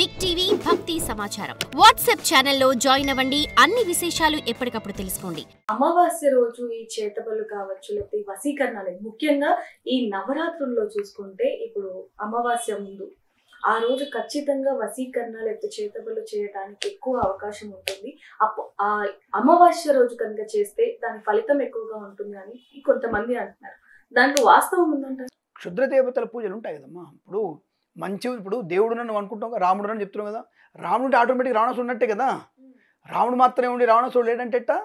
Big TV భక్తి సమాచారం WhatsApp ఛానల్లో జాయిన్ అవ్వండి. అన్ని విశేషాలు ఎప్పటికప్పుడు తెలుసుకోండి. అమావాస్య రోజు ఈ చేతబడులు కావచ్చు, లేకపోతే ఈ వశీకరణాలు ముఖ్యంగా ఈ నవరాత్రుల్లో చూసుకుంటే ఇప్పుడు అమావాస్య ముందు ఆ రోజు ఖచ్చితంగా వశీకరణ లేకపోతే చేతబడులు చేయడానికి ఎక్కువ అవకాశం ఉంటుంది. ఆ అమావాస్య రోజు కనుక చేస్తే దాని ఫలితం ఎక్కువగా ఉంటుంది అని కొంతమంది అంటున్నారు. దాంట్లో వాస్తవం ఉందంటారు. క్షుద్ర దేవతల పూజలు ఉంటాయి కదమ్మా. ఇప్పుడు దేవుడు నువ్వు అనుకుంటాం కదా, రాముడు అని చెప్తున్నావు కదా. రాముడు ఆటోమేటిక్ రావణాసుడు ఉన్నట్టే కదా. రాముడు మాత్రమే ఉండి రావణాసుడు లేడంటే ఎట్టా?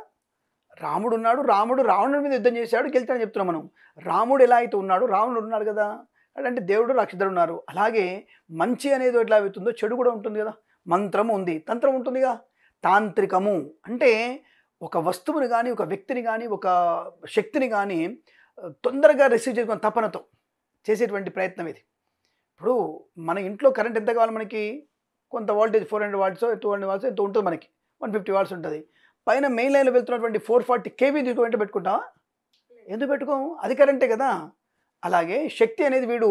రాముడు ఉన్నాడు, రావణుడి మీద యుద్ధం చేశాడు, గెలిచాడని చెప్తున్నాం మనం. రాముడు ఎలా అయితే ఉన్నాడు, రావణుడు ఉన్నాడు కదా. అంటే దేవుడు రాక్షసుడు ఉన్నారు. అలాగే మంచి అనేది ఎట్లా అవుతుందో చెడు కూడా ఉంటుంది కదా. మంత్రము ఉంది, తంత్రం ఉంటుందిగా. తాంత్రికము అంటే ఒక వస్తువుని కానీ, ఒక వ్యక్తిని కానీ, ఒక శక్తిని కానీ తొందరగా రిసీవ్ చేసుకున్న తపనతో చేసేటువంటి ప్రయత్నం ఇది. ఇప్పుడు మన ఇంట్లో కరెంట్ ఎంత కావాలి మనకి? కొంత వోల్టేజ్ 400 వాట్స్ 200 వాట్స్ ఎంత ఉంటుంది మనకి, 150 వాట్స్ ఉంటుంది. పైన మెయిన్ లైన్లో వెళ్తున్నటువంటి 440 kV వెంట పెట్టుకుంటావా? ఎందుకు పెట్టుకోము? అది కరెంటే కదా. అలాగే శక్తి అనేది వీడు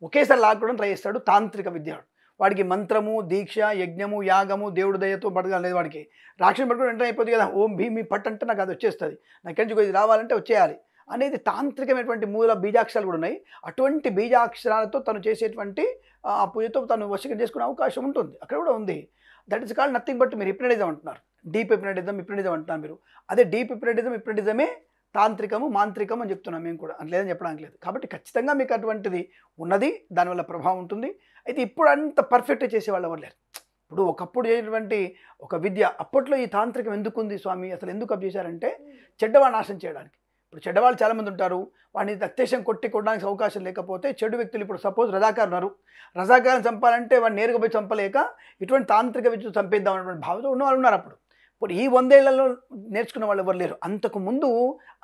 ఒకేసారి లాక్కోవడం ట్రై చేస్తాడు. తాంత్రిక విద్యాడు వాడికి మంత్రము, దీక్ష, యజ్ఞము, యాగము, దేవుడి దయతో పడగలేదు. వాడికి రాక్షసుని పట్టుకుని వెంటనే అయిపోతుంది కదా. ఓం భీమి పట్టు అంటే నాకు అది వచ్చేస్తుంది, నాకు ఎక్కడి నుంచి రావాలంటే వచ్చేయాలి అనేది తాంత్రికమైనటువంటి మూల బీజాక్షరాలు కూడా ఉన్నాయి. అటువంటి బీజాక్షరాలతో తను చేసేటువంటి ఆ పూజతో తను వశీకరణ చేసుకునే అవకాశం ఉంటుంది. అక్కడ కూడా ఉంది. That is called nothing but మీరు హిప్నటిజం అంటున్నారు. డీప్ హిప్నటిజం అంటున్నారు మీరు. అదే డీప్ హిప్నటిజమే తాంత్రికము, మాంత్రికం అని చెప్తున్నాం మేము కూడా. అని లేదని చెప్పడానికి లేదు. కాబట్టి ఖచ్చితంగా మీకు అటువంటిది ఉన్నది, దానివల్ల ప్రభావం ఉంటుంది. అయితే ఇప్పుడు అంత పర్ఫెక్ట్గా చేసేవాళ్ళు ఎవరు లేరు. ఇప్పుడు ఒకప్పుడు చేసేటువంటి ఒక విద్య, అప్పట్లో ఈ తాంత్రికం ఎందుకుంది స్వామి, అసలు ఎందుకు అప్ చేశారంటే చెడ్డవాళ్ళ నాశనం చేయడానికి. ఇప్పుడు చెడ్డవాళ్ళు చాలామంది ఉంటారు, వాడిని అత్యశం కొట్టడానికి అవకాశం లేకపోతే చెడు వ్యక్తులు, ఇప్పుడు సపోజ్ రజాకారు ఉన్నారు, రజాకారుని చంపాలంటే వాడిని నేరుగా పోయి చంపలేక ఇటువంటి తాంత్రిక విద్యను చంపేద్దాం అనేటువంటి భావంతో ఉన్న వాళ్ళు ఉన్నారు. ఇప్పుడు ఈ 100 ఏళ్లలో నేర్చుకున్న వాళ్ళు ఎవరు లేరు. అంతకుముందు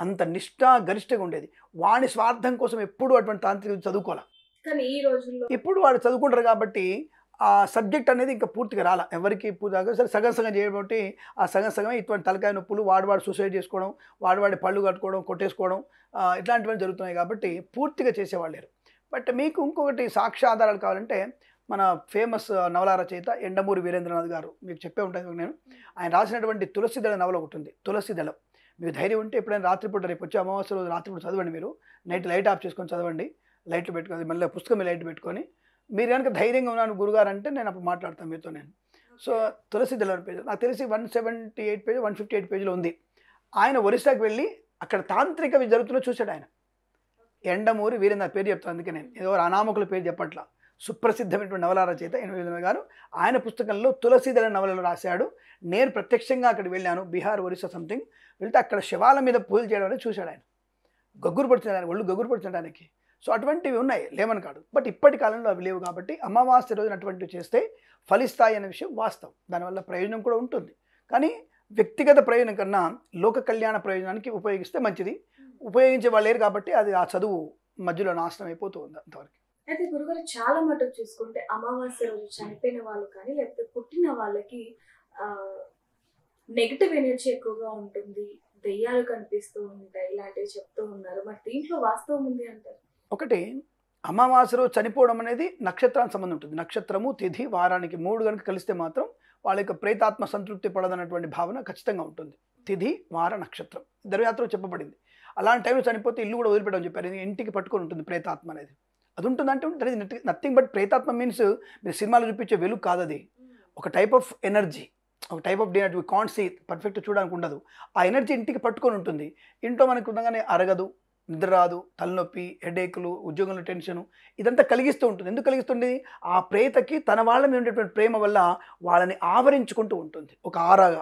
అంత గరిష్టంగా ఉండేది. వాడి స్వార్థం కోసం ఎప్పుడు అటువంటి తాంత్రిక చదువుకోవాలి. కానీ ఈ రోజుల్లో ఇప్పుడు వాడు చదువుకుంటారు కాబట్టి ఆ సబ్జెక్ట్ అనేది ఇంకా పూర్తిగా రాలా ఎవరికి. సరే సగం చేయబట్టి ఆ సగమే ఇటువంటి తలకాయ నొప్పులు, వాడు సూసైడ్ చేసుకోవడం, వాడి పళ్ళు కట్టుకోవడం, కొట్టేసుకోవడం, ఇట్లాంటివన్నీ జరుగుతున్నాయి. కాబట్టి పూర్తిగా చేసేవాళ్ళు లేరు. బట్ మీకు ఇంకొకటి సాక్ష్యాధారాలు కావాలంటే మన ఫేమస్ నవల రచయిత ఎండమూరి వీరేంద్రనాథ్ గారు, మీకు చెప్పే ఉంటుంది నేను, ఆయన రాసినటువంటి తులసిదళ నవల ఒకటి ఉంది. తులసిదళం మీకు ధైర్యం ఉంటే ఎప్పుడైనా రాత్రిపూట, రేపు వచ్చి అమావాస్య రోజు రాత్రిపూట చదవండి. మీరు నైట్ లైట్ ఆఫ్ చేసుకొని చదవండి, లైట్లు పెట్టుకొని, మళ్ళీ పుస్తకం లైట్ పెట్టుకొని. మీరు కనుక ధైర్యంగా ఉన్నాను గురుగారు అంటే నేను అప్పుడు మాట్లాడతాను మీతో నేను. సో తులసిదళం పేజ్ నాకు తెలిసి 178 పేజ్ 158 పేజీలో ఉంది. ఆయన ఒరిస్సాకి వెళ్ళి అక్కడ తాంత్రిక జరుగుతున్నా చూశాడు ఆయన. ఎండమూరి వీరేంద్ర పేరు చెప్తాను, అందుకే నేను ఏదో అనామకుల పేరు చెప్పట్లా. సుప్రసిద్ధమైనటువంటి నవల రచయిత వీరేంద్ర గారు ఆయన పుస్తకంలో తులసిదళ నవలలో రాశాడు. నేను ప్రత్యక్షంగా అక్కడికి వెళ్ళాను, బీహార్ ఒరిస్సా సంథింగ్ వెళ్తే అక్కడ శివాల మీద పూజలు చేయడం అనేది చూశాడు ఆయన. గగ్గురు పడుతున్నాడు, ఒళ్ళు గగ్గురు పడుతున్నాడు ఆయనకి. సో అటువంటివి ఉన్నాయి, లేమని కాదు. బట్ ఇప్పటి కాలంలో అవి లేవు. కాబట్టి అమావాస్య రోజున అటువంటివి చేస్తే ఫలిస్తాయి అనే విషయం వాస్తవం. దానివల్ల ప్రయోజనం కూడా ఉంటుంది. కానీ వ్యక్తిగత ప్రయోజనం కన్నా లోక కళ్యాణ ప్రయోజనానికి ఉపయోగిస్తే మంచిది. ఉపయోగించే వాళ్ళు లేరు కాబట్టి అది ఆ చదువు మధ్యలో నాశనం అయిపోతూ ఉంది అంతవరకు. అయితే గురుగారు చాలా మటుకు చూసుకుంటే అమావాస్య రోజు చనిపోయిన వాళ్ళు కానీ లేకపోతే పుట్టిన వాళ్ళకి నెగిటివ్ ఎనర్జీ ఎక్కువగా ఉంటుంది, దెయ్యాలు కనిపిస్తూ ఉంటాయి, ఇలాంటివి చెప్తూ ఉన్నారు. మరి దీంట్లో వాస్తవం ఉంది అంటారు? ఒకటి, అమావాస్య రోజు చనిపోవడం అనేది నక్షత్రానికి సంబంధం ఉంటుంది. నక్షత్రము, తిథి, వారానికి 3 కనుక కలిస్తే మాత్రం వాళ్ళ యొక్క ప్రేతాత్మ సంతృప్తి పడదన్నటువంటి భావన ఖచ్చితంగా ఉంటుంది. తిథి, వార, నక్షత్రం ధర్మయాత్రలో చెప్పబడింది. అలాంటి టైంలో చనిపోతే ఇల్లు కూడా వదిలిపెట్టమని చెప్పారు. ఇంటికి పట్టుకొని ఉంటుంది ప్రేతాత్మ అనేది. అది ఉంటుందంటే దట్ ఈస్ నథింగ్ బట్ ప్రేతాత్మ మీన్స్ మీరు సినిమాలో చూపించే వెలుగు కాదు. అది ఒక టైప్ ఆఫ్ ఎనర్జీ, ఒక type of energy. Can't see, perfect చూడడానికి ఉండదు. ఆ ఎనర్జీ ఇంటికి పట్టుకొని ఉంటుంది. ఇంట్లో మనకు ఉండగానే అరగదు, నిద్ర రాదు, తలనొప్పి, హెడేకులు, ఉద్యోగంలో టెన్షను, ఇదంతా కలిగిస్తూ ఉంటుంది. ఎందుకు కలిగిస్తుంది? ఆ ప్రేతకి తన వాళ్ళ మీద ఉండేటువంటి ప్రేమ వల్ల వాళ్ళని ఆవరించుకుంటూ ఉంటుంది ఒక ఆరాగా.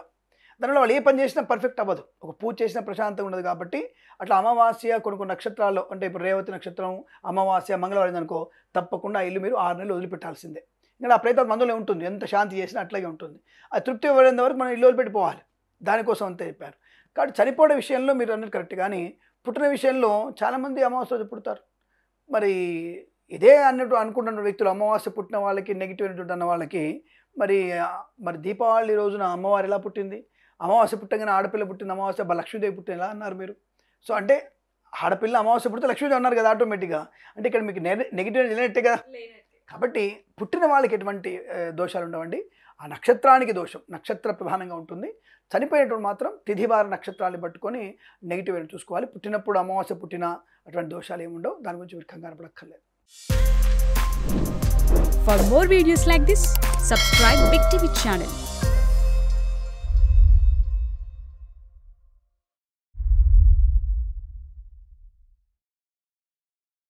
దానివల్ల వాళ్ళు ఏ పని చేసినా పర్ఫెక్ట్ అవ్వదు, ఒక పూజ చేసినా ప్రశాంతంగా ఉండదు. కాబట్టి అట్లా అమావాస్య కొన్ని నక్షత్రాల్లో, అంటే ఇప్పుడు రేవతి నక్షత్రం అమావాస్య మంగళవారం అనుకో, తప్పకుండా ఆ ఇల్లు మీరు 6 నెలలు వదిలిపెట్టాల్సిందే. ఇంకా ఆ ప్రేత మందులో ఉంటుంది, ఎంత శాంతి చేసినా అట్లాగే ఉంటుంది. అది తృప్తి ఇవ్వడం వరకు మనం ఇల్లు వదిలిపెట్టిపోవాలి. దానికోసం అంతే చెప్పారు. కాబట్టి చనిపోవడం విషయంలో మీరు అన్నది కరెక్ట్. కానీ పుట్టిన విషయంలో చాలామంది అమావాస్య రోజు పుడతారు. మరి ఇదే అన్నట్టు అనుకుంటున్న వ్యక్తులు, అమావాస్య పుట్టిన వాళ్ళకి నెగిటివ్ అనేటువంటి అన్న వాళ్ళకి మరి దీపావళి రోజున అమ్మవారు ఎలా పుట్టింది? అమావాస్య పుట్టగానే ఆడపిల్ల పుట్టింది, అమావాస్య లక్ష్మీదేవి పుట్టింది ఎలా అన్నారు మీరు? సో అంటే ఆడపిల్ల అమావాస్య పుడితే లక్ష్మీదేవి అన్నారు కదా ఆటోమేటిక్గా. అంటే ఇక్కడ మీకు నెగిటివ్ లేనట్టే కదా. కాబట్టి పుట్టిన వాళ్ళకి ఎటువంటి దోషాలు ఉండవండి. ఆ నక్షత్రానికి దోషం నక్షత్ర ప్రధానంగా ఉంటుంది. చనిపోయేటప్పుడు మాత్రం తిథివార నక్షత్రాన్ని పట్టుకొని నెగిటివ్ అని చూసుకోవాలి. పుట్టినప్పుడు అమావాస్య పుట్టిన అటువంటి దోషాలు ఏమి ఉండవు. దాని గురించి మీరు కంగారు పడక్కర్లేదు. For more videos like this, subscribe Big TV channel.